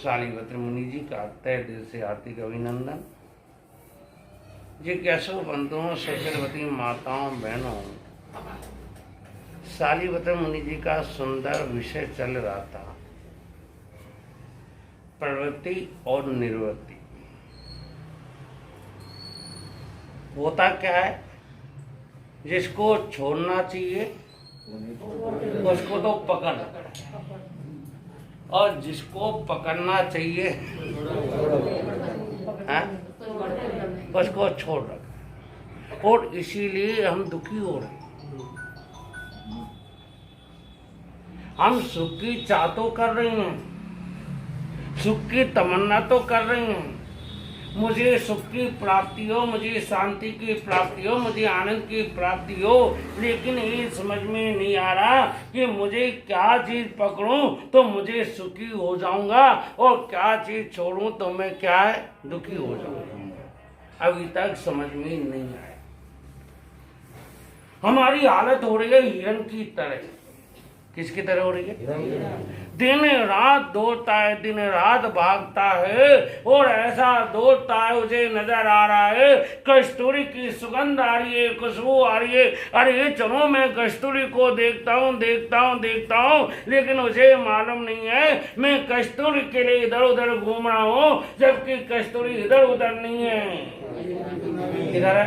शालिवत्र मुनि जी का तय दिल से हार्दिक अभिनंदन। जिज्ञासु बंधुओं, सचरवती माताओं, बहनों, शालिवत्र मुनि जी का सुंदर विषय चल रहा था, प्रवृत्ति और निवृत्ति। होता क्या है, जिसको छोड़ना चाहिए उसको तो पकड़, और जिसको पकड़ना चाहिए उसको छोड़ रखा, और इसीलिए हम दुखी हो रहे हैं। हम सुख की चाह तो कर रहे हैं, सुख की तमन्ना तो कर रहे हैं, मुझे सुख की प्राप्ति हो, मुझे शांति की प्राप्ति हो, मुझे आनंद की प्राप्ति हो, लेकिन ये समझ में नहीं आ रहा कि मुझे क्या चीज पकड़ूं तो मुझे सुखी हो जाऊंगा, और क्या चीज छोड़ूं तो मैं क्या है दुखी हो जाऊंगा। अभी तक समझ में नहीं आया। हमारी हालत हो रही है हिरण की तरह। किसकी तरह हो रही है? दिन रात दौड़ता है, दिन रात भागता है, और ऐसा दौड़ता है उसे नजर आ रहा है कस्तूरी की सुगंध आ रही है, खुशबू आ रही है। अरे चलो मैं कस्तूरी को देखता हूँ, लेकिन उसे मालूम नहीं है मैं कस्तूरी के लिए इधर उधर घूम रहा हूँ, जबकि कस्तूरी इधर उधर नहीं है। किधर है?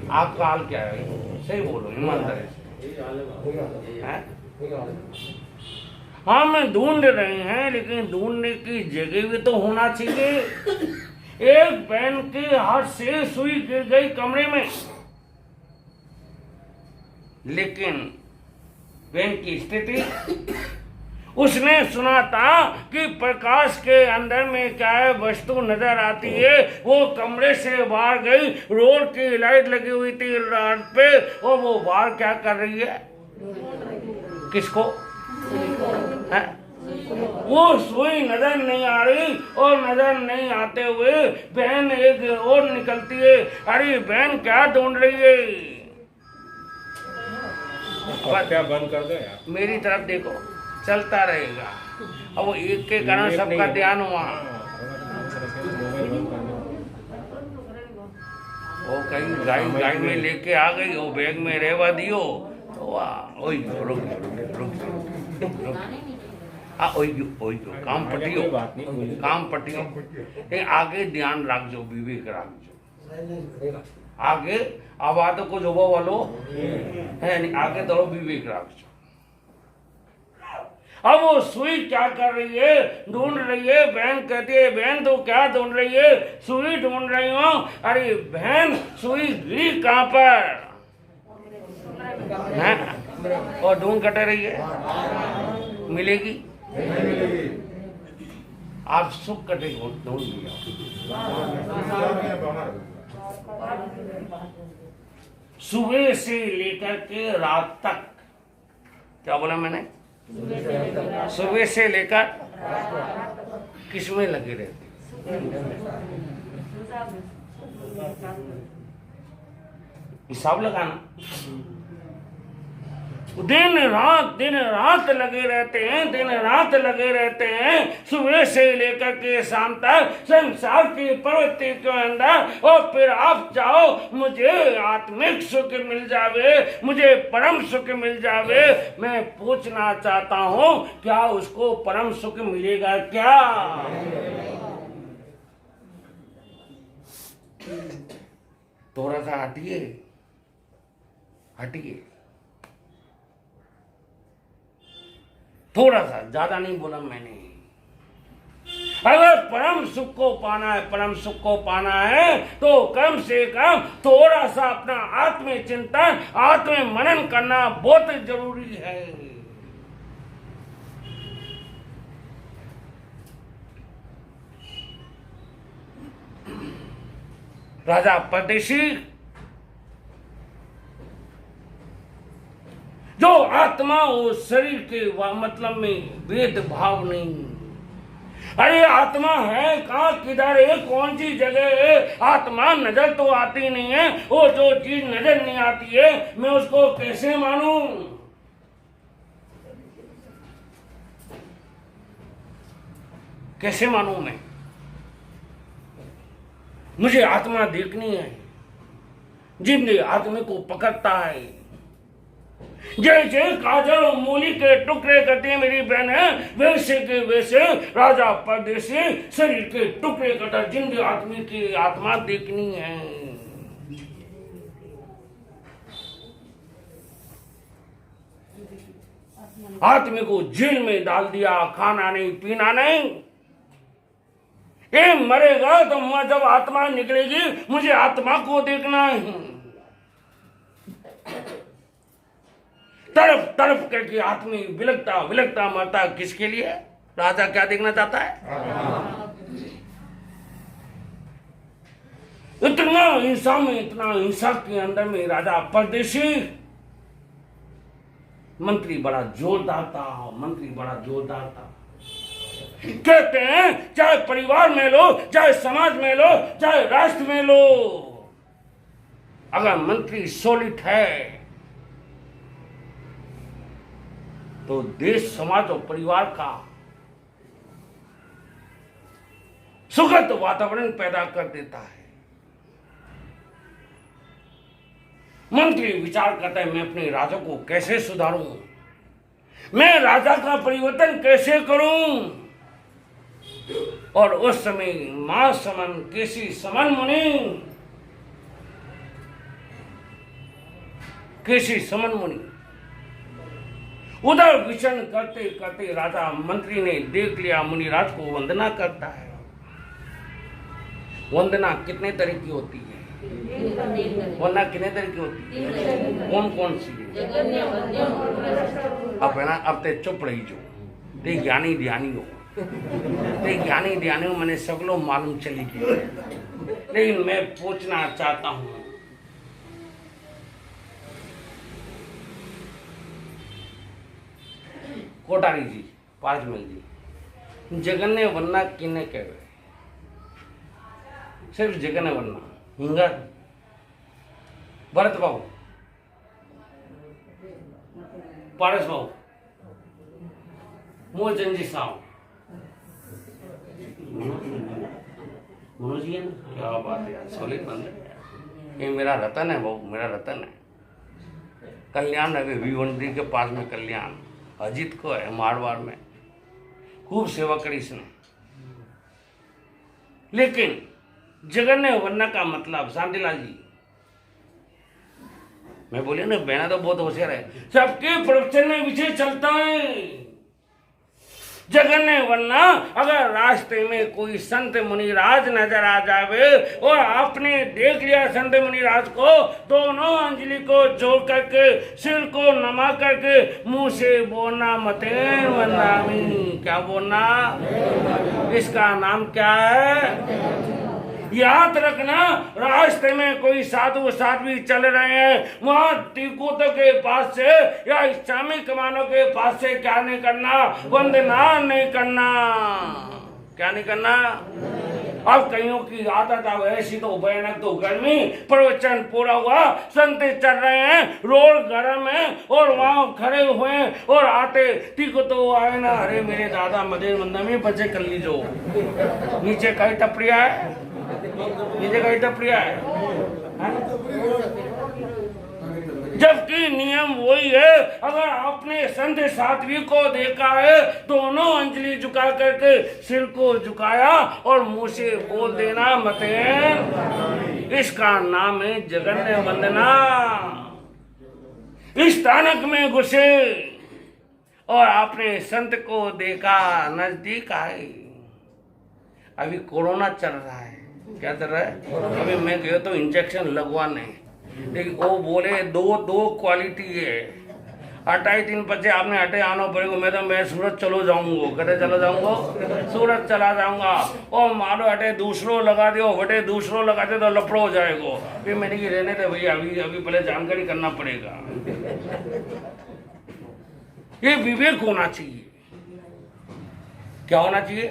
आपका हाल क्या है? सही बोलो, ईमानदारी से। हम ढूंढ रहे हैं, लेकिन ढूंढने की जगह भी तो होना चाहिए। एक बहन के हाथ से सुई गिर गई कमरे में, लेकिन बहन की स्थिति, उसने सुना था कि प्रकाश के अंदर में क्या है वस्तु नजर आती है। वो कमरे से बाहर गई, रोड की लाइट लगी हुई थी रात पे, और वो बाहर क्या कर रही है? किसको है? वो सुई नजर नहीं आ रही, और नजर नहीं आते हुए बहन एक और निकलती है। अरे बहन क्या ढूंढ रही है? क्या बंद कर दो यार, मेरी तरफ देखो, चलता रहेगा। अब वो एक के कारण सबका ध्यान हुआ। वो कहीं गाय में लेके आ गई, वो बैग में रहवा दियो तो काम पटियो। आगे ध्यान रख जो, विवेक रख जो। आगे आवाज को जो वालो है नहीं, आगे दौड़ो, विवेक रख जो। अब वो सुई क्या कर रही है? ढूंढ रही है। बहन कहती है, बहन तो क्या ढूंढ रही है? सुई ढूंढ रही हूँ। अरे बहन, सुई गिरी कहाँ पर है? और ढूंढ कटे रही है, मिलेगी? आप सुख कटे ढूंढ लिया। सुबह से लेकर के रात तक, क्या बोला मैंने? सुबह से लेकर किसमें लगे रहते? हिसाब लगाना। दिन रात लगे रहते हैं, दिन रात लगे रहते हैं, सुबह से लेकर के शाम तक संसार की प्रवृत्ति के अंदर। और फिर आप चाहो मुझे आत्मिक सुख मिल जावे, मुझे परम सुख मिल जावे। मैं पूछना चाहता हूँ, क्या उसको परम सुख मिलेगा क्या? थोड़ा सा हटिए, थोड़ा सा, ज्यादा नहीं बोला मैंने। अगर परम सुख को पाना है, परम सुख को पाना है, तो कम से कम थोड़ा सा अपना आत्म चिंतन, आत्म मनन करना बहुत जरूरी है। राजा परदेशी जो आत्मा उस शरीर के मतलब में भेदभाव नहीं। अरे आत्मा है कहाँ, किधर है, कौन सी जगह है? आत्मा नजर तो आती नहीं है। वो जो चीज नजर नहीं आती है, मैं उसको कैसे मानूं? कैसे मानूं मैं? मुझे आत्मा देखनी है, जिंदगी आदमी को पकड़ता है। जैसे काजल और मूली के टुकड़े करती है मेरी बहन है, वैसे के वैसे राजा परदेसी शरीर के टुकड़े कटा जिंदगी आदमी की आत्मा देखनी है। आदमी को जेल में डाल दिया, खाना नहीं पीना नहीं, ये मरेगा तो जब आत्मा निकलेगी मुझे आत्मा को देखना है। तरफ तरफ करके आदमी विलकता विलकता मरता, किसके लिए? राजा क्या देखना चाहता है? इतना हिंसा में, इतना हिंसा के अंदर में राजा परदेसी मंत्री बड़ा जोरदार था, मंत्री बड़ा जोरदार था। कहते हैं चाहे परिवार में लो, चाहे समाज में लो, चाहे राष्ट्र में लो, अगर मंत्री सॉलिड है तो देश, समाज और परिवार का सुखद वातावरण पैदा कर देता है। मंत्री विचार करता है मैं अपने राजा को कैसे सुधारूं, मैं राजा का परिवर्तन कैसे करूं। और उस समय मां समन केसी समन मुनि, केसी समन मुनि उधर विचरण करते करते राजा मंत्री ने देख लिया मुनिराज को वंदना करता है। वंदना कितने तरह की होती है? वंदना कितने तरह की होती है? कौन कौन सी है? अब है ना, अब ते चुप रही जो ते ज्ञानी ध्यानी हो, ते ज्ञानी ध्यानी हो, मैंने सब लोग मालूम चली गई। लेकिन मैं पूछना चाहता हूं, कोटारी जी, पारजमल जी, जगन्य वन्ना किन्ने कहे? सिर्फ जगन्य वन्ना, हिंगा, भरत बाबू, पारस बाबू, मोहन जी साहब, मनोज जी है ना, क्या बात है यार, सॉलिड बंदे। ये मेरा रतन है बाबू, मेरा रतन है। कल्याण है भिवंडी के पास में, कल्याण अजीत को है मारवाड़ में, खूब सेवा करी इसने। लेकिन जगन्य वन्ना का मतलब, शांतिलाल जी, मैं बोलिए ना, बहना तो बहुत होशियार है, सबके प्रवचन में विषय चलता है। जगन्य वन्ना, अगर रास्ते में कोई संत मुनिराज नजर आ जावे और आपने देख लिया संत मुनिराज को, दोनों अंजलि को जोड़ करके, सिर को नमा करके मुंह से बोलना मतेन वंदामी। क्या बोलना? इसका नाम क्या है? याद रखना, रास्ते में कोई साधु साध्वी चल रहे हैं, वहां तिकोतों के पास से या इस्लामी कमानों के पास से क्या नहीं करना? वंदना नहीं करना। क्या नहीं करना? अब कईयों की आदत अब ऐसी, तो भयानक, तो गर्मी, प्रवचन पूरा हुआ, संत चल रहे हैं, रोड गर्म है और वहां खड़े हुए हैं और आते तिको तो आए ना, अरे मेरे दादा मदेर मंदा में बचे कर लीजो। नीचे कई टपड़िया है, नीचे कई टपड़िया है, जबकि नियम वही है। अगर आपने संत साध्वी को देखा है, दोनों अंजलि झुका करके सिर को झुकाया और मुंह से बोल देना मतेन। इसका नाम है जगन्य वंदना। इस स्थानक में घुसे और आपने संत को देखा, नजदीक आए। अभी कोरोना चल रहा है, क्या चल रहा है? अभी मैं गया तो इंजेक्शन लगवाने, लेकिन वो बोले दो क्वालिटी है। 28 दिन बच्चे आपने हटे आना पड़ेगा। मैं सूरत चलो जाऊंगा, कहते चलो जाऊंगा, सूरत चला जाऊंगा। और मारो हटे दूसरों लगा दो, बटे दूसरों लगाते तो लफड़ो हो जाएगा। फिर मैंने कि रहने दे भैया, अभी पहले जानकारी करना पड़ेगा। ये विवेक होना चाहिए। क्या होना चाहिए?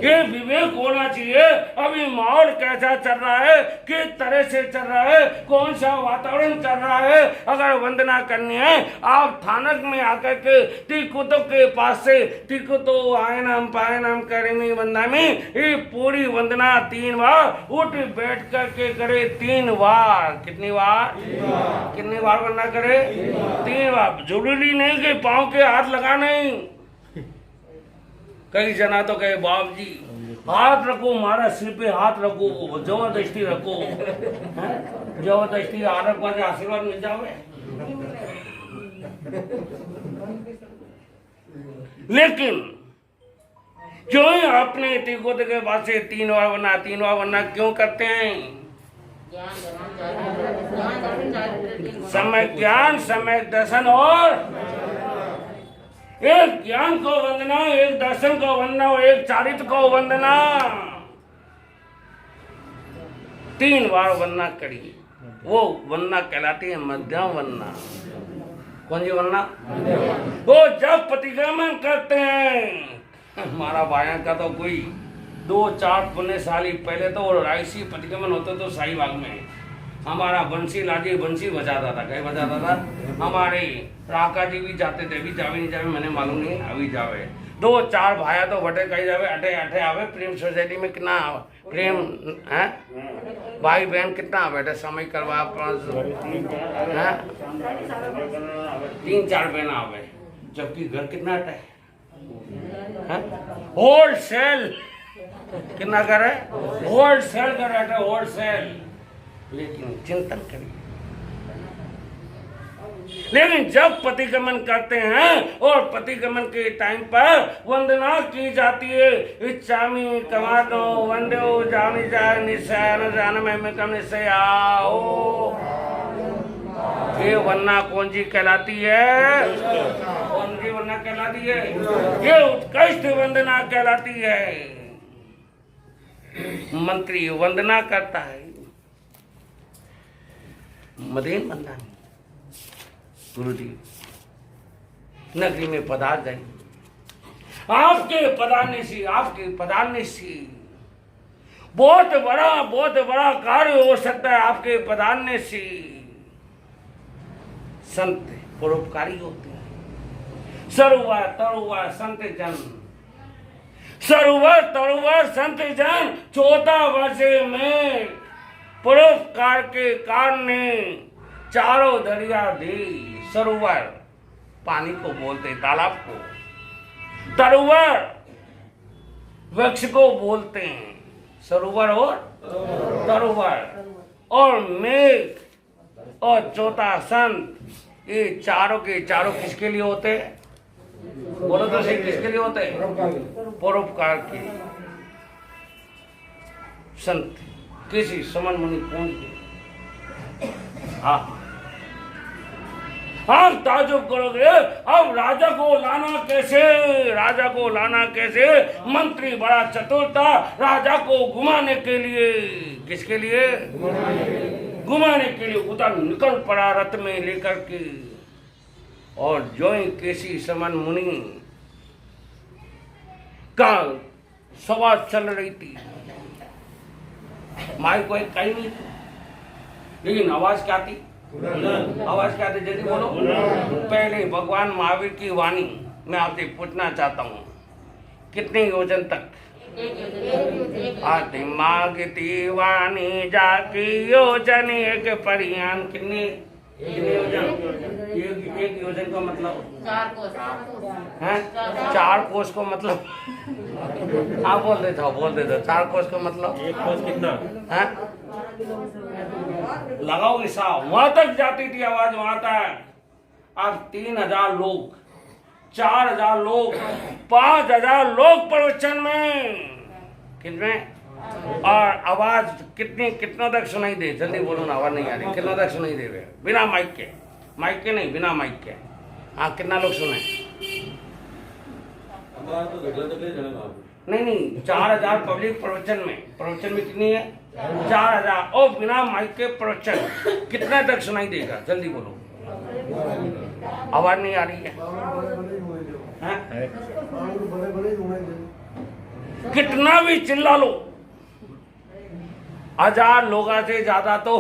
ये विवेक होना चाहिए। अभी माहौल कैसा चल रहा है, किस तरह से चल रहा है, कौन सा वातावरण चल रहा है। अगर वंदना करनी है, आप थानक में आकर के तिकुतो के पास से तिकुतो आयनम पायनम करेंगे वंदना में, ये पूरी वंदना 3 बार उठ बैठ करके करे। 3 बार। कितनी बार? कितनी बार वंदना करे? 3 बार। जरूरी नहीं कि पाँव के हाथ लगाना ही। कई जना तो कहे बाप जी हाथ रखो, मारा सिर पे हाथ रखो, जबरदस्ती रखो, जबरदस्ती आदर पर आशीर्वाद मिल जावे। लेकिन क्यों ही अपने तिकोते के बाद से 3 बार वरना क्यों करते हैं? समय ज्ञान, समय दर्शन और एक ज्ञान को वंदना, एक दर्शन को वंदना, एक चारित्र को वंदना। 3 बार वंदना करिए, वो वंदना कहलाती है मध्यम वंदना। कौन सी वंदना? वो जब प्रतिक्रमण करते हैं। हमारा बाया का तो कोई 2-4 पुण्यशाली पहले तो रायसी प्रतिक्रमण होते तो शाही बाग में हमारा बंसी लाजी बंसी बजाता था। क्या बजाता था? हमारे राका जी भी जाते थे। अभी जावे नहीं जावे मैंने मालूम नहीं, अभी जावे। 2-4 भाया तो बटे कहीं जावे, अठे आवे। प्रेम सोसाइटी में कितना प्रेम है, भाई बहन कितना बैठे समय करवा 3-4 बहन आवे, जबकि घर कितना अटे होलसेल। कितना घर है? होलसेल घर अटे, होलसेल। लेकिन चिंतन करिए। लेकिन जब प्रतिक्रमण करते हैं और प्रतिक्रमण के टाइम पर वंदना की जाती है, इच्छामि कमानो वंदो जानी जान निशान जान में कम निश्चयाओ। ये वंदना कौन सी कहलाती है? कौन सी वंदना कहलाती है? ये उत्कृष्ट वंदना कहलाती है। मंत्री वंदना करता है, मदीन वंदना गुरु जी नगरी में पधार गए। आपके पधारने से बहुत बड़ा कार्य हो सकता है। आपके पधारने से संत परोपकारी होते हैं। सरोवर तरोवर संत जन, सरोवर तरोवर संत जन 14 वर्ष में परोपकार के कारण ने चारों दरिया दी। सरोवर पानी को बोलते, तालाब को, तरोवर वृक्ष को बोलते हैं। सरोवर और तरोवर और मेघ और चौथा संत, ये चारों के चारों किसके लिए होते हैं? बोलो तो सही, किसके लिए होते हैं? परोपकार के। संत किसी समन मुनि कौन के? हाँ, आप ताजुब करोगे अब राजा को लाना कैसे? राजा को लाना कैसे? मंत्री बड़ा चतुर था राजा को घुमाने के लिए। किसके लिए? घुमाने के लिए उधर निकल पड़ा रथ में लेकर के। और जो ही केसी समन मुनि का सभा चल रही थी, माई को एक कहीं नहीं, लेकिन आवाज क्या थी? आवाज क्या थी? जल्दी बोलो। पहले भगवान महावीर की वाणी मैं आपसे पूछना चाहता हूँ, कितने योजन तक? आती मांगती वाणी जाकी योजन एक परियान। कितने योजन? एक योजन का मतलब 4 कोस है। 4 कोस को मतलब आप बोल देते हो 4 कोस का मतलब 1 कोस कितना है? लगाओ हिसाब। वहां तक जाती थी आवाज, वहां तक। अब 3000 लोग, 4000 लोग, 5000 लोग प्रवचन में। कितने? और आवाज कितनों तक सुनाई दे? जल्दी बोलो ना, आवाज नहीं आ रही। कितनों तक सुनाई दे रहे? बिना माइक के? माइक के नहीं, बिना माइक के। हाँ, कितना लोग सुने? नहीं 4000 पब्लिक प्रवचन में कितनी है? 4000 और बिना माइक के प्रवचन कितना तक सुनाई देगा? जल्दी बोलो, आवाज नहीं आ रही है। कितना भी चिल्ला लो, 1000 लोगों से ज्यादा तो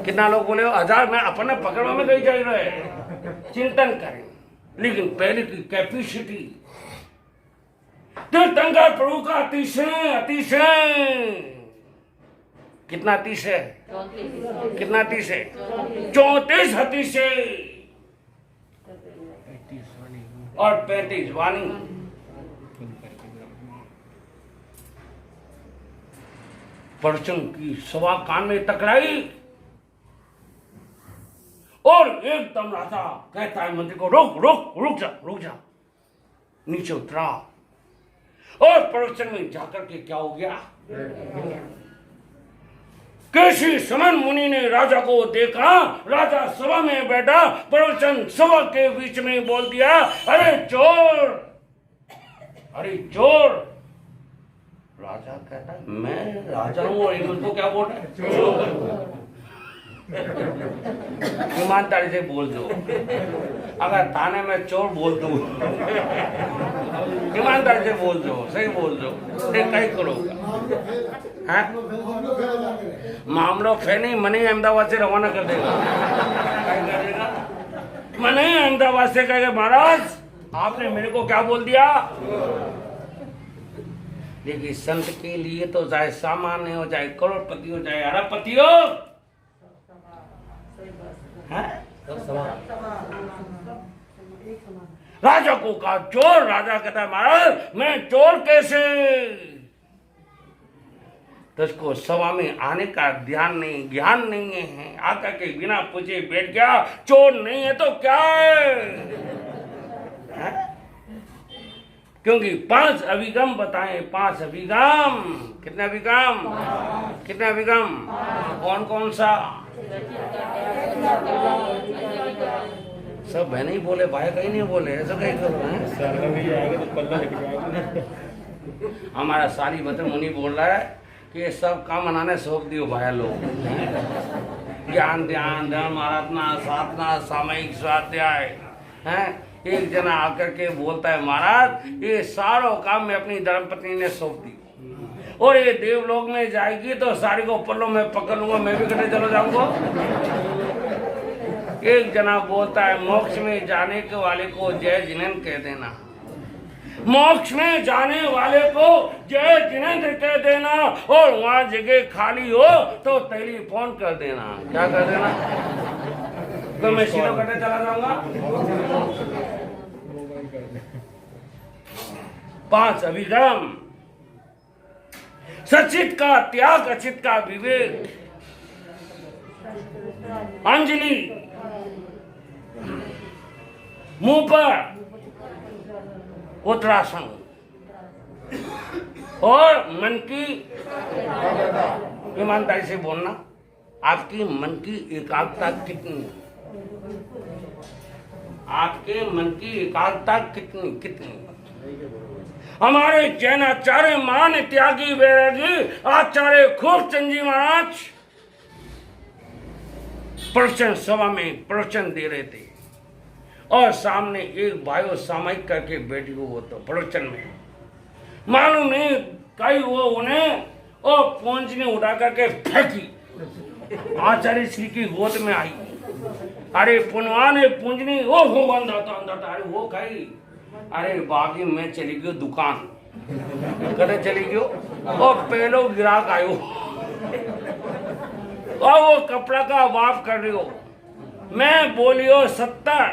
कितना लोग बोले 1000 में अपने पकड़वा में कहीं जा रहे, चिंतन करें। लेकिन पहले की कैपेसिटी तीर्थंकर प्रभु का अतिशय अतिशय कितना अतिशय, कितना अतिशय, 34 अतिशय और 35 वाणी। प्रवचन की सवा कान में टकराई और एकदम राजा कहता है मंत्री को रुक रुक रुक जा, रुक जा। नीचे उतरा और प्रवचन में जाकर के क्या हो गया, केशी सनन मुनि ने राजा को देखा, राजा सभा में बैठा, प्रवचन सभा के बीच में बोल दिया, अरे चोर, अरे चोर। राजा कहता है मैं राजा हूं और इनको क्या बोल रहा है, ईमानदारी से बोल दो। अगर थाने में चोर बोल दो, ईमानदारी से बोल दो, सही बोल दो, कहीं करोगा। मामला फैनी मनी अहमदाबाद से रवाना कर देगा, कर देगा मनी अहमदाबाद से कहेगा महाराज आपने मेरे को क्या बोल दिया। देखिए संत के लिए तो चाहे सामान्य हो, चाहे करोड़पति हो, चाहे अरबपति हो, राजा को कहा चोर। राजा कहता है महाराज मैं चोर कैसे। तो उसको सभा में आने का ध्यान नहीं, ज्ञान नहीं है, आकर के बिना पूछे बैठ गया। चोर नहीं है तो क्या है? क्योंकि 5 अभिगम बताएं, 5 अभिगम। कितने अभिगम, कितने अभिगम, कौन कौन सा? सब बहन ही बोले, भाई कहीं नहीं बोले, ऐसा कहीं करो है। हमारा साली बतर मुनि बोल रहा है कि ये सब काम मनाने सौंप दियो भाई लोग। ज्ञान ध्यान धर्म आराधना साधना सामयिक स्वाध्याय है। एक जना आकर के बोलता है महाराज ये सारों काम मैं अपनी धर्मपत्नी ने सौंप दी और ये देवलोक में जाएगी तो सारी को पल्लों में पकड़ लूंगा, मैं भी कटे चलो जाऊंगा। एक जना बोलता है मोक्ष में जाने के वाले को जय जिनेन्द्र कह देना, मोक्ष में जाने वाले को जय जिनेन्द्र कह देना, और वहां जगह खाली हो तो टेलीफोन कर देना। क्या कर देना? तो मैं सीधो कटे चला जाऊंगा। 5 अभिगम, सचित का त्याग, अचित का विवेक, अंजलि, मुंह पर उत्तरासन और मन की ईमानदारी से बोलना। आपकी मन की एकाग्रता कितनी, आपके मन की एकाग्रता कितनी कितनी। हमारे जैनाचार्य मान त्यागी वैरागी आचार्य खूब चंद महाराज प्रवचन सभा में प्रवचन दे रहे थे और सामने एक भाई सामयिक करके बैठी हो तो प्रवचन में मालूम नहीं कई वो उन्हें और पहुंचने उठा करके फेंकी, आचार्य श्री की गोद में आई। अरे पुनवा ने पूंजनी वो हो अंदर था, अरे वो खाई, अरे बाकी में चली गई दुकान, कदे चली गयो और पहलो गिराक आयो और वो कपड़ा का वाप कर रही हो। मैं बोलियो 70,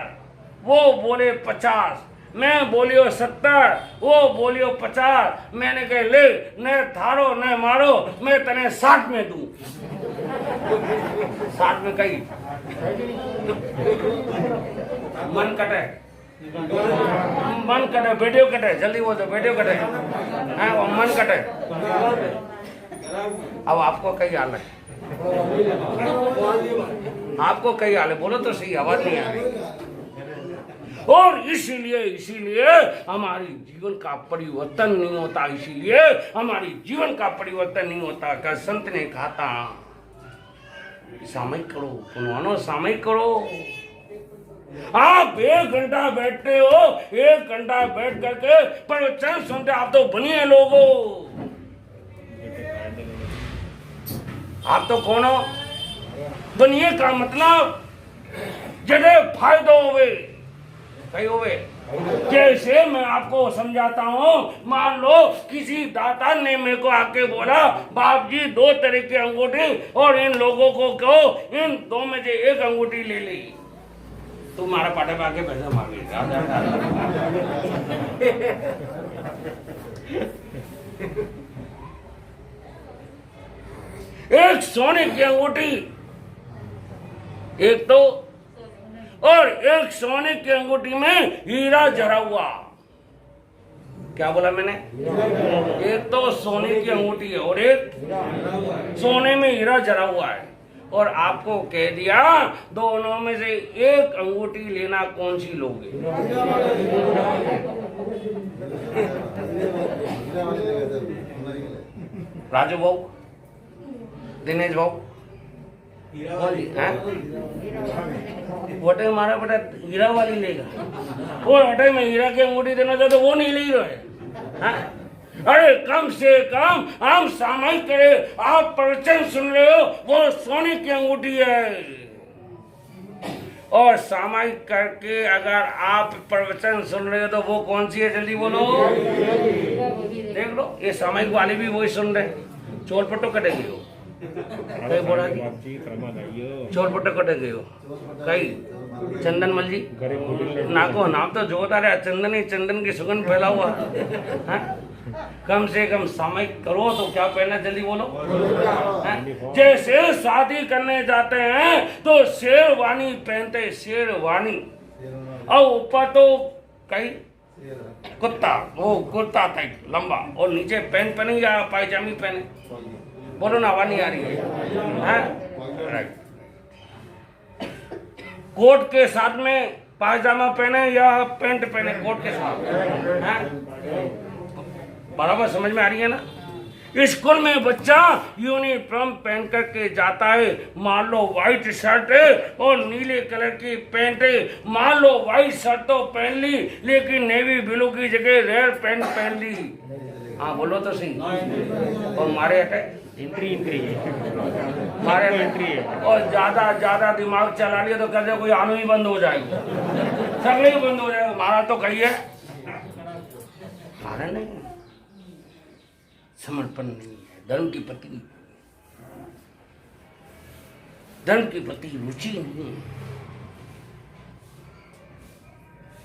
वो बोले 50, मैं बोलियो 70, वो बोलियो 50। मैंने कहे ले न थारो न मारो, मैं तने 60 में दूं। 60 में कही मन कटे, मन कटे, वीडियो कटे, जल्दी बोल दो वीडियो कटे, हाँ वो मन कटे। अब आपको कई हाल है, आपको कई हाल है, बोलो तो सही, आवाज नहीं आ रही। और इसीलिए हमारी जीवन का परिवर्तन नहीं होता, इसीलिए हमारी जीवन का परिवर्तन नहीं होता। का संत ने कहा था सामयिक करो, पुनवानो सामयिक करो। आप 1 घंटा बैठते हो, 1 घंटा बैठ करके प्रवचन सुनते, आप तो बनिए लोग हो। आप तो कौन हो? बनिए का मतलब जड़े फायदो हुए कई हुए। जैसे मैं आपको समझाता हूँ, मान लो किसी दाता ने मेरे को आके बोला, बाप जी 2 तरह की अंगूठी और इन लोगों को कहो इन 2 में से 1 अंगूठी ले ली। तुम्हारा पाटे पे आके पैसा मांगे। एक सोने की अंगूठी, एक तो, और एक सोने की अंगूठी में हीरा जड़ा हुआ। क्या बोला मैंने? एक तो सोने की अंगूठी है और एक सोने में हीरा जड़ा हुआ है। और आपको कह दिया दोनों में से 1 अंगूठी लेना, कौन सी लोगे? राजू भाऊ, दिनेश भाऊ, वटे मारा बेटा हीरा वाली लेगा, वो हटे में हीरा की अंगूठी देना चाहते वो नहीं ले रहे। अरे कम से कम हम सामायिक करे, आप प्रवचन सुन रहे हो, वो सोने की अंगूठी है। और सामायिक करके अगर आप प्रवचन सुन रहे हो तो वो कौन सी है? जल्दी बोलो। देख लो, ये सामायिक वाले भी वही सुन रहे। चोर पट्टो कटेगी हो, कई बोला चोर पट्टो कटेगी हो, कई चंदन मल जी नाको नाम तो जोता रहा, चंदन ही चंदन की सुगंध फैला हुआ है। कम से कम सामायिक करो तो क्या पहना? जल्दी बोलो। जैसे शादी करने जाते हैं तो शेरवानी पहनते, शेरवानी, और ऊपर तो कई कुत्ता, वो कुर्ता टाइप लंबा, और नीचे पैंट पहने या पायजामी पहने? बोलो ना, आवाज नहीं आ रही है? राइट। कोट के साथ में पायजामा पहने या पैंट पहने कोट के साथ? बराबर समझ में आ रही है ना? स्कूल में बच्चा यूनिफॉर्म पहन करके जाता है, मान लो व्हाइट शर्ट और नीले कलर की पैंट, मान लो व्हाइट शर्ट तो पहन ली लेकिन नेवी ब्लू की जगह रेड पैंट पहन ली। हाँ बोलो तो सही। और मारे हटे एंट्री मारे एंट्री है, और ज्यादा दिमाग चला लिया तो कहते कोई आना ही बंद हो जाएगा, सगले ही बंद हो जाएगा। मारा तो कहिए, मारा नहीं, समर्पण नहीं है, धर्म की प्रति रुचि नहीं है।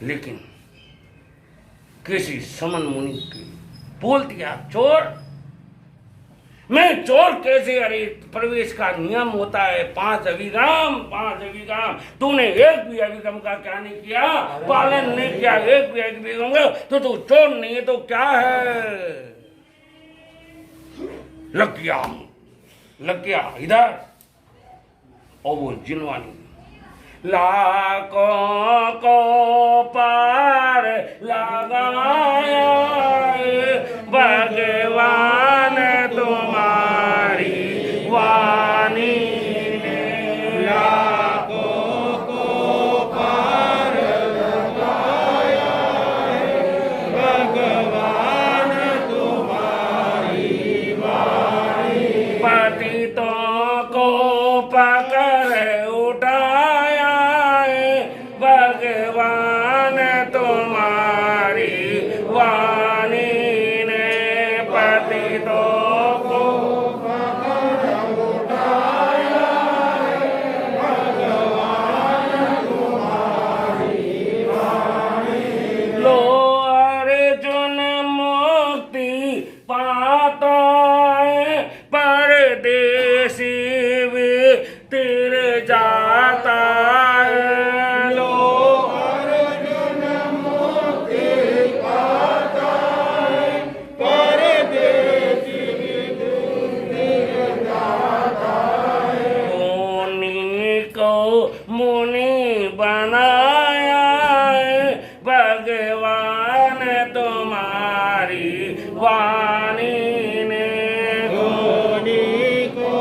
लेकिन किसी समन मुनि की बोल दिया चोर, मैं चोर कैसे? अरे प्रवेश का नियम होता है 5 अभिगम, 5 अभिगम। तूने एक भी अभिगम का क्या नहीं किया, पालन नहीं किया, एक भी अभिगम तो तू चोर नहीं है तो क्या है? लग गया इधर, और वो जिनवानी लाखों को पार लगाया भगवान तुम्हारी वाणी ने, लाखों को पार लगाया भगवान तुम्हारी वाणी, पतितों को पकड़ उठाया भगवान तुम्हारी वाणी ने, पतितों को पकड़ उठाया भगवान तुम्हारी वाणी। लो अर्जुन मुक्ति पाता है, परदेसी भी तिर जाता है। लो अर्जुन मुक्ति पाता है, परदेसी भी तिर जाता है। मुनि को मुनि बनाया है भगवान तुम्हारी वाणी ने, मुनि को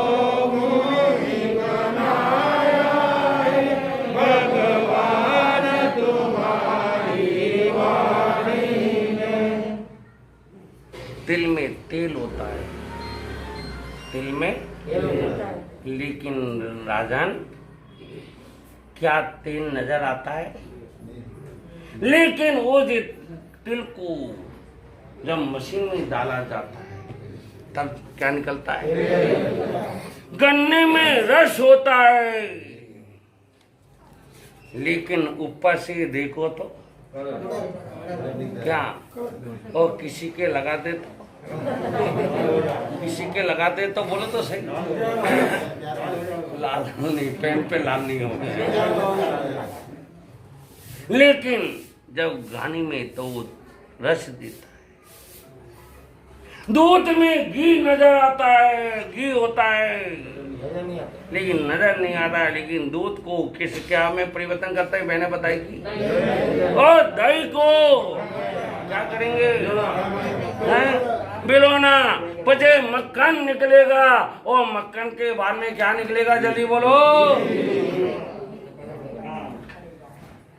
मुनि बनाया है भगवान राजन क्या तेल नजर आता है, लेकिन वो जो तिल को जब मशीन में डाला जाता है तब क्या निकलता है? गन्ने में रस होता है, लेकिन ऊपर से देखो तो क्या, और किसी के लगाते तो बोलो तो सही, लाल नहीं, पेन पे लाल नहीं होगा, लेकिन जब घानी में तो रस देता है। दूध में घी नजर आता है, घी होता है, लेकिन नजर नहीं आता है, लेकिन दूध को किस क्या में परिवर्तन करता है, मैंने बताएगी। और दही को क्या करेंगे, बिलोना, पचे मक्खन निकलेगा, और मक्खन के बाद में क्या निकलेगा, जल्दी बोलो।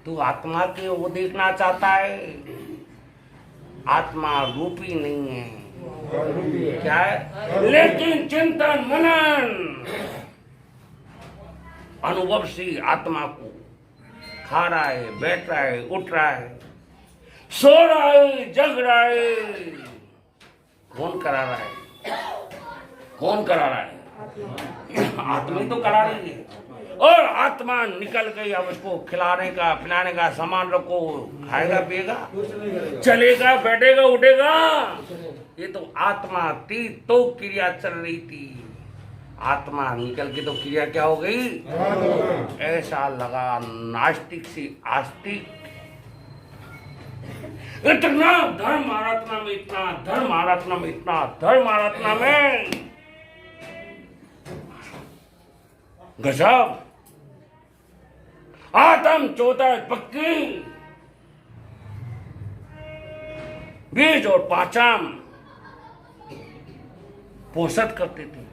तू आत्मा के वो देखना चाहता है, आत्मा रूपी नहीं है, क्या है, लेकिन चिंतन मनन अनुभव से आत्मा को खा रहा है, बैठ रहा है, उठ रहा है, सो रहा है, जग रहा है, कौन करा रहा है, कौन करा रहा है, आत्मा तो करा रही है। और आत्मा निकल गई, अब उसको खिलाने का पिलाने का सामान रखो, खाएगा पिएगा, चलेगा, बैठेगा, उठेगा, ये तो आत्मा थी तो क्रिया चल रही थी, आत्मा निकल के तो क्रिया क्या हो गई, ऐसा लगा नास्तिक से आस्तिक। इतना धर्म आराधना में, इतना धर्म आराधना में, इतना धर्म आराधना में, गजब। आत्म चौदह पक्की, बीज और पाचम पोषण करते थे,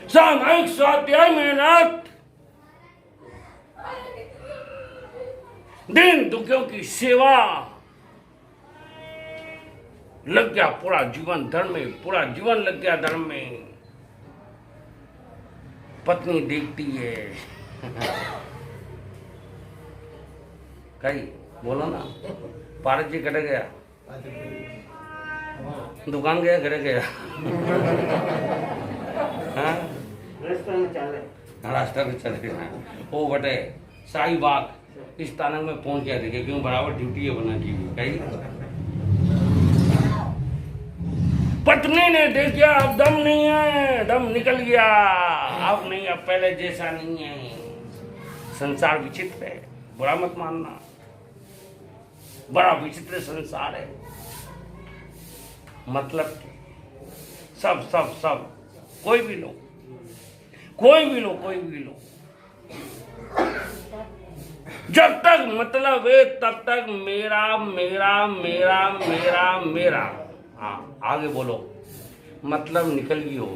सामायिक स्वाध्याय मेहनत, दिन दुखियों की सेवा, लग गया पूरा जीवन धर्म में, पूरा जीवन लग गया धर्म में। पत्नी देखती है, कहीं बोलो ना, पारस जी घर गया, दुकान गया, घर गया, रास्ता में चले गया, वो बटे शाही बाग इस तानक में पहुंच गया, देखे क्यों बराबर ड्यूटी है बना की, कहीं पत्नी ने देखा अब दम नहीं है, दम निकल गया, अब नहीं, अब पहले जैसा नहीं है, संसार विचित्र है, बुरा मत मानना, बड़ा विचित्र संसार है, मतलब सब सब सब, कोई भी लो, कोई भी लो, कोई भी लो, जब तक मतलब है तब तक मेरा मेरा मेरा मेरा मेरा। हाँ आगे बोलो, मतलब निकल गई हो,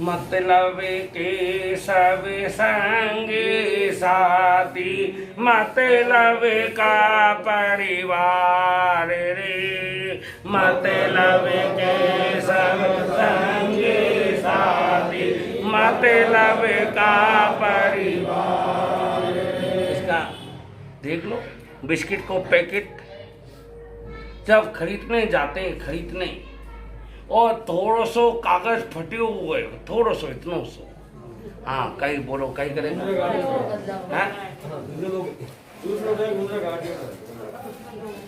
मतलब के सब संगी साथी, मतलब का परिवार रे, मतलब के सब संगी साथी, मतलब का परिवार। इसका देख लो, बिस्किट को पैकेट जब खरीदने जाते हैं, खरीदने, और थोड़ा सो कागज फटे हुए, थोड़ा सो, इतना सो, हाँ कहीं बोलो, कहीं करेगा,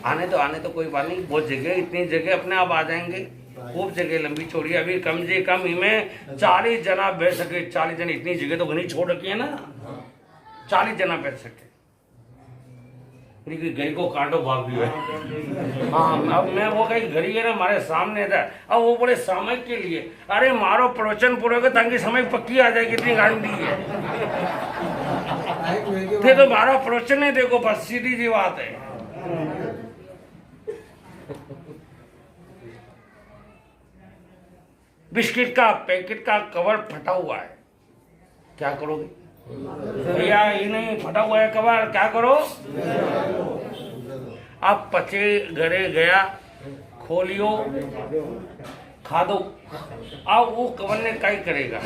आने तो कोई बात नहीं, बहुत जगह, इतनी जगह अपने आप आ जाएंगे, खूब जगह लंबी चौड़ी, अभी कम से कम इनमें 40 जना बैठ सके, 40 जन, इतनी जगह तो घनी छोड़ रखी है ना, 40 जना बैठ सके, घड़ी को काटो भाग भी है। हाँ अब मैं वो कहीं घड़ी है ना हमारे सामने था, अब वो बोले समय के लिए, अरे मारो प्रवचन पूरे को ताकि समय पक्की आ जाएगी, इतनी गारंटी है, थे तो मारो प्रवचन है, देखो बस सीधी सी बात है। बिस्किट का पैकेट का कवर फटा हुआ है, क्या करोगे भैया, ये नहीं फटा हुआ है कवर, क्या करो, अब पचे घरे गया, खोलियो खादो। अब वो कवन ने क्या करेगा,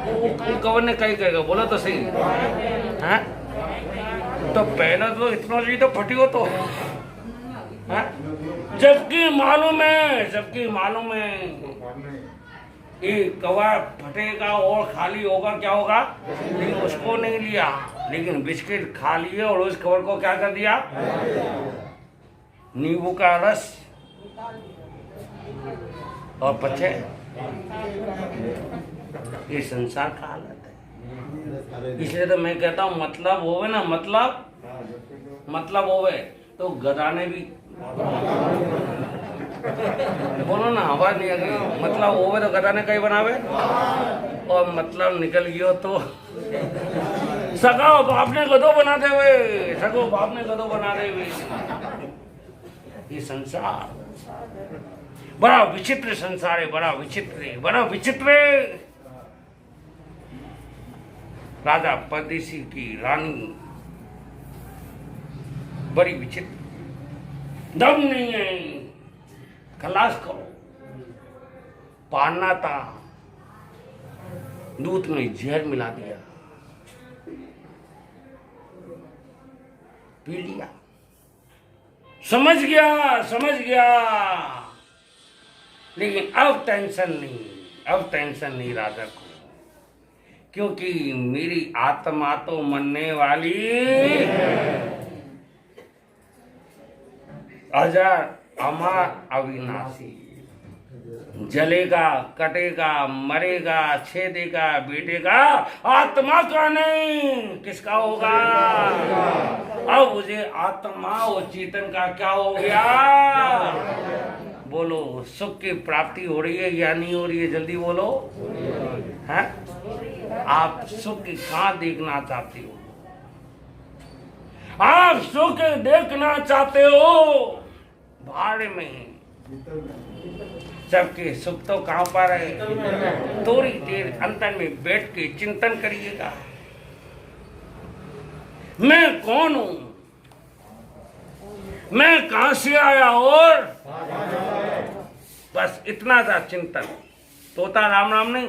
वो कवन ने क्या करेगा, बोला तो सही है। तो पहला तो इतना जी तो फटी हो तो है? जबकि मालूम है ये कवा फटेगा और खाली होगा, क्या होगा, लेकिन उसको नहीं लिया, लेकिन बिस्किट खा लिए और उस कवर को क्या कर दिया, नींबू का रस और पचे। ये संसार का हालत है। इसलिए तो मैं कहता हूँ मतलब होवे ना, मतलब होवे तो गधा ने भी, बोलो ना, आवाज नहीं आ गई, मतलब होवे तो गधा ने कहीं बनावे, और मतलब निकल गयो तो सगा बाप ने गधो बना दे हुए, सगो बाप ने गधो बना दे हुए। ये संसार बड़ा विचित्र संसार है, बड़ा विचित्र। राजा परदेसी की रानी बड़ी विचित्र, दम नहीं है, खलास करो। पाना था, दूध में जहर मिला दिया, पी लिया। समझ गया, लेकिन अब टेंशन नहीं राजा को, क्योंकि मेरी आत्मा तो मरने वाली अजर अमर अविनाशी, जलेगा, कटेगा, मरेगा, छेदेगा, बेटेगा, आत्मा का नहीं, किसका होगा। अब मुझे आत्मा और चेतन का क्या हो गया, बोलो, सुख की प्राप्ति हो रही है या नहीं हो रही है, जल्दी बोलो। हैं? आप सुख कहाँ देखना चाहते हो, आप सुख देखना चाहते हो भाड़ में, सबके सुख तो कहाँ पर है। थोड़ी देर अंतर में बैठ के चिंतन करिएगा, मैं कौन हूं, मैं कहां से आया, और बस इतना सा चिंतन। तोता राम राम नहीं,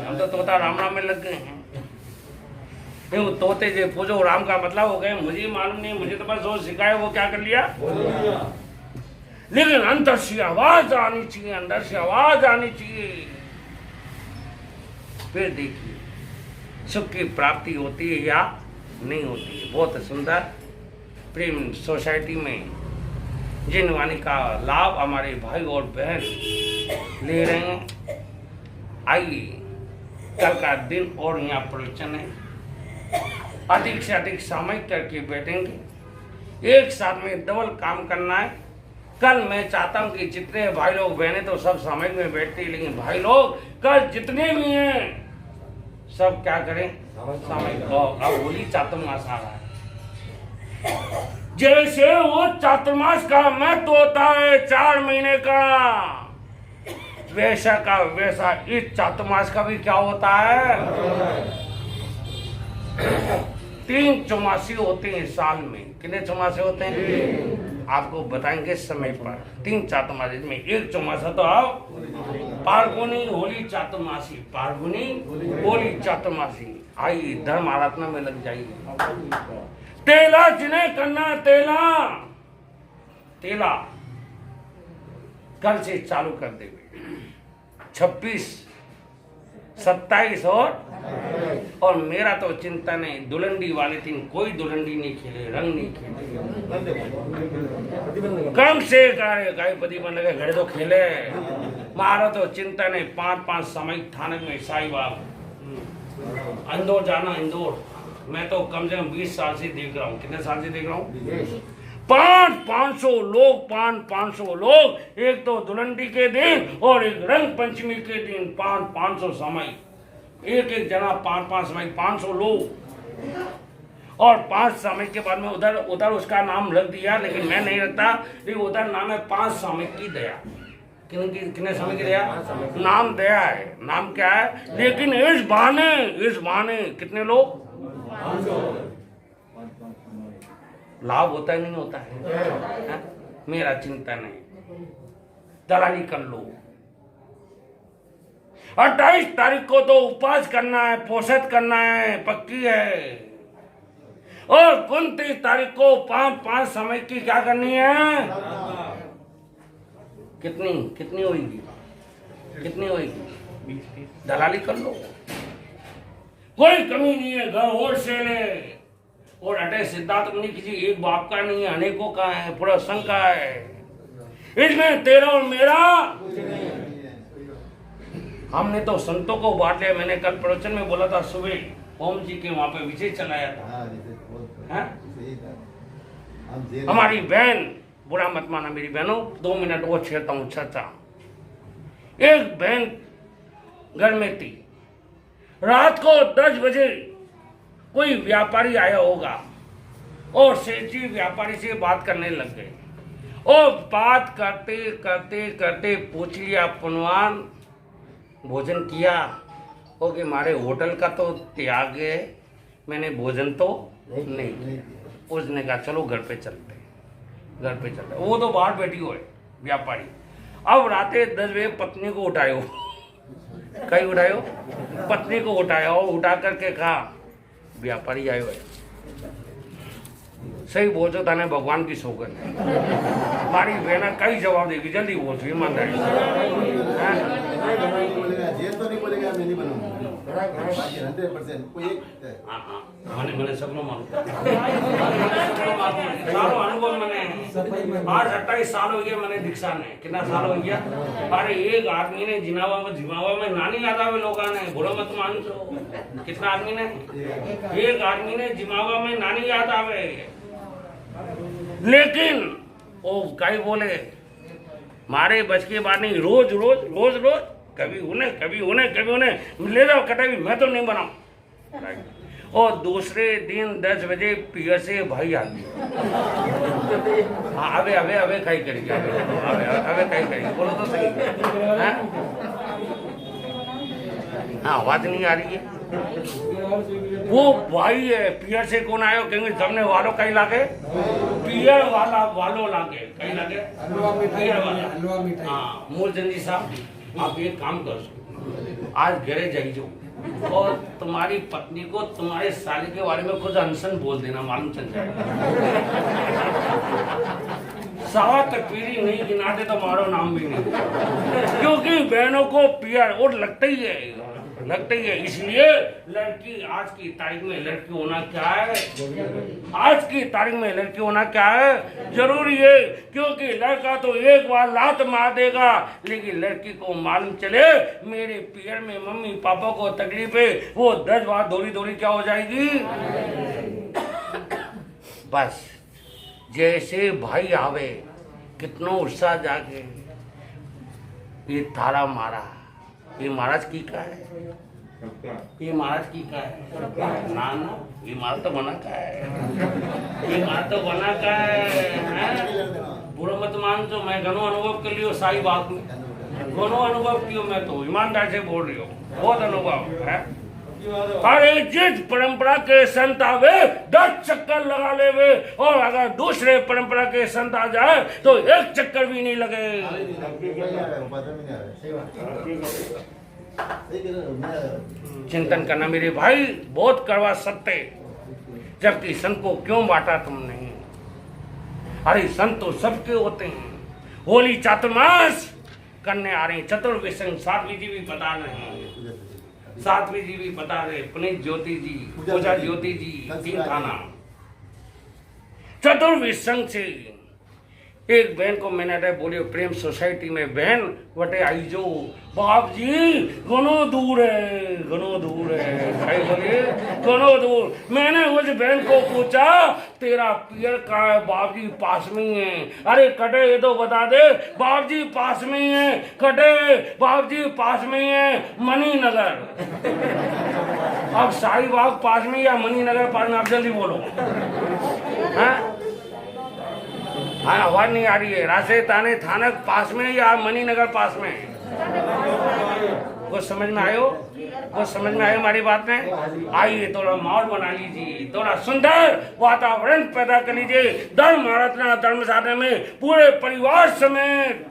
हम तो तोता राम राम में लग गए हैं। वो तोते जो पूजो राम का मतलब हो गए, मुझे मालूम नहीं, मुझे तो बस जो सिखाए वो क्या कर लिया। लेकिन अंदर से आवाज आनी चाहिए, फिर देखिए सुख की प्राप्ति होती है या नहीं होती है। बहुत सुंदर प्रेम सोसाइटी में जिन वाणी का लाभ हमारे भाई और बहन ले रहे हैं, आइए कल का दिन और यहाँ प्रवचन है, अधिक से अधिक सामयिक करके बैठेंगे, एक साथ में डबल काम करना है। कल मैं चाहता हूं कि जितने भाई लोग बहनें तो सब सामयिक में बैठते हैं, लेकिन भाई लोग कल जितने भी हैं सब क्या करें, सामयिक। अब होली चातुर्मास आ रहा है, जैसे वो चातुर्मास का महत्व होता है 4 महीने का, वैसा का वैसा इस चातुर्मास का भी क्या होता है। 3 चौमासी होते हैं साल में। कितने चौमासे होते हैं आपको बताएंगे समय पर। 3 चातुर्मासी में एक चौमासा तो आप फाल्गुनी होली चातुर्मासी, फाल्गुनी होली चातुर्मासी। आइए धर्म आराधना में लग जाइए। तेला जिन्हें करना, तेला कल से चालू कर देंगे। 26, 27 और मेरा तो चिंतन है दुलंडी वाले दिन कोई दुलंडी नहीं खेले, रंग नहीं खेले, कम से गायपति बन लगे घड़े तो खेले। मारा तो चिंतन है 5-5 सामयिक थाने में साहिबाग, इंदौर जाना, इंदौर मैं तो कम से कम 20 साल से देख रहा हूँ। कितने साल से देख रहा हूँ? 500 लोग, एक तो दुलंडी के दिन और एक रंग पंचमी के दिन 500 सामयिक, एक जना 5 सामयिक, 500 लोग। और 5 सामयिक के बाद में उधर उसका नाम रख दिया, लेकिन मैं नहीं रखता, लेकिन उधर नाम है 5 सामयिक की दया। कितने समय की दया? नाम दया है, नाम क्या है? लेकिन इस बहाने कितने लोग लाभ होता है नहीं होता है? मेरा चिंता नहीं, दलाली कर लो। 28 तारीख को तो उपवास करना है, पोषद करना है, पक्की है। और 29 तारीख को 5 समय की क्या करनी है? कितनी होगी? कितनी होगी? दलाली कर लो, कोई कमी नहीं है, घर होलसेल है। और अटै सिद्धांत नहीं, किसी एक बाप का नहीं है, अनेकों का है, पूरा संघ का है। इसमें तेरा और मेरा, हमने तो संतों को बांट लिया। मैंने कल प्रवचन में बोला था, सुबह ओम जी के वहां पे विजय चलाया था। हमारी बहन, बुरा मत माना मेरी बहनों, 2 मिनट वो छेड़ता हूँ। चाचा, एक बहन घर में थी, रात को 10 बजे कोई व्यापारी आया होगा और सेठ जी व्यापारी से बात करने लग गए। और बात करते करते करते पूछ लिया, पुनवान भोजन किया? ओ कि मारे होटल का तो त्याग है, मैंने भोजन तो नहीं किया। उसने कहा चलो घर पे चलते। वो तो बाहर बैठी हुए व्यापारी। अब राते 10 बजे पत्नी को उठायो, कहीं उठायो, पत्नी को उठाया और उठा करके कहा व्यापारी आयो है, सही बोलते थाने भगवान की सौगंध है। मारी बहना कई जवाब देगी, जल्दी बोल, ईमानदारी मैंने सबको मालूम, सालों अनुभव मैंने, आज 28 साल हो गया मैंने दीक्षा ने। कितना साल हो गया? अरे एक आदमी ने जिमावा में नानी याद आवे लोगों ने, बोलो मत मान लो। कितना आदमी ने? एक आदमी ने जिमावा में नानी याद आवे, लेकिन वो कई बोले मारे बच के बात नहीं, रोज रोज रोज रोज कभी उन्हें ले जाओ कटाई, मैं तो नहीं बनाऊं। और दूसरे दिन 10 बजे पियर से भाई आ गया। हाँ, अबे खाई करेगी, अबे खाई करेगी, बोलो तो सही। हाँ, आवाज नहीं आ रही है। वो भाई है, पियर से कौन आयो? कहेंगे सबने वालों कहीं लागे, पियर वाला वालों लागे, कहीं लागे पियर वाला। हाँ, मूलचंद जी साहब, आप एक काम करो, आज घरे जाइए और तुम्हारी पत्नी को तुम्हारे साले के बारे में कुछ अनसन बोल देना, मालूम चल जाएगा। 7 पीढ़ी नहीं गिनाते तो मारो नाम भी नहीं, क्योंकि बहनों को पियर और लगता ही है। इसलिए लड़की आज की तारीख में लड़की होना क्या है? आज की तारीख में लड़की होना क्या है? जरूरी है, क्योंकि लड़का तो एक बार लात मार देगा, लेकिन लड़की को मालूम चले मेरे पियर में मम्मी पापा को तकलीफ है, वो 10 बार दौड़ी क्या हो जाएगी। बस जैसे भाई आवे, कितनो उत्साह जागे, ये थाला मारा, ये महाराज की का है, ये महाराज की का है ना, ये महाराज तो बना का है, ये महाराज तो बना का है। बुरा मत मान, तो मैं घनो अनुभव कर लियो साई बात में, घनो अनुभव कियो, मैं तो ईमानदार से बोल रही हूँ, बहुत अनुभव है। अरे जिस परंपरा के संत आवे 10 चक्कर लगा लेवे, और अगर दूसरे परंपरा के संत आ जाए तो 1 चक्कर भी नहीं लगे। चिंतन करना मेरे भाई, बहुत कड़वा सत्य, जबकि संत को क्यों बांटा तुमने? अरे संत तो सबके होते हैं। होली चातुर्मास करने आ रहे हैं, चतुर्विशंग साध्वी जी भी बता रहे हैं, साध्वी जी भी बता रहे, पुनीत ज्योति जी, पूजा ज्योति जी, 3 थाना। चतुर्विशंग से एक बहन को मैंने अरे बोलियो प्रेम सोसाइटी में, बहन वटे आई जो बाप जी घनो दूर है, भाई बोलिए घनो दूर। मैंने उस बहन को पूछा तेरा पियर का है? बाप जी पास में ही है। अरे कटे ये तो बता दे, बाप जी पास में ही है, कटे बाप जी पास में ही है, मणिनगर। अब शाहीबाग पास में या मणिनगर पास में? आप जल्दी बोलो। हाँ, आवाज नहीं आ रही है। राशे ताने थानक पास में या मणिनगर पास में? कुछ समझ में आयो? कुछ समझ में आयो हमारी बात में? आइए थोड़ा माहौल बना लीजिए, थोड़ा सुंदर वातावरण पैदा कर लीजिए। धर्म आराधना धर्मशाला में पूरे परिवार समेत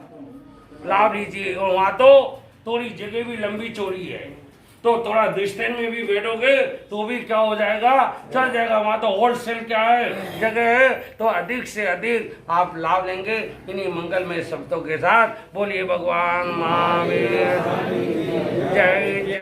लाभ लीजिए। और वहाँ तो थोड़ी जगह भी लंबी चौड़ी है, तो थोड़ा डिस्टेंस में भी बैठोगे तो भी क्या हो जाएगा, चल जाएगा। वहाँ तो होलसेल क्या है, जगह है, तो अधिक से अधिक आप लाभ लेंगे। इन्हीं मंगलमय शब्दों के साथ बोलिए भगवान महावीर जय जय।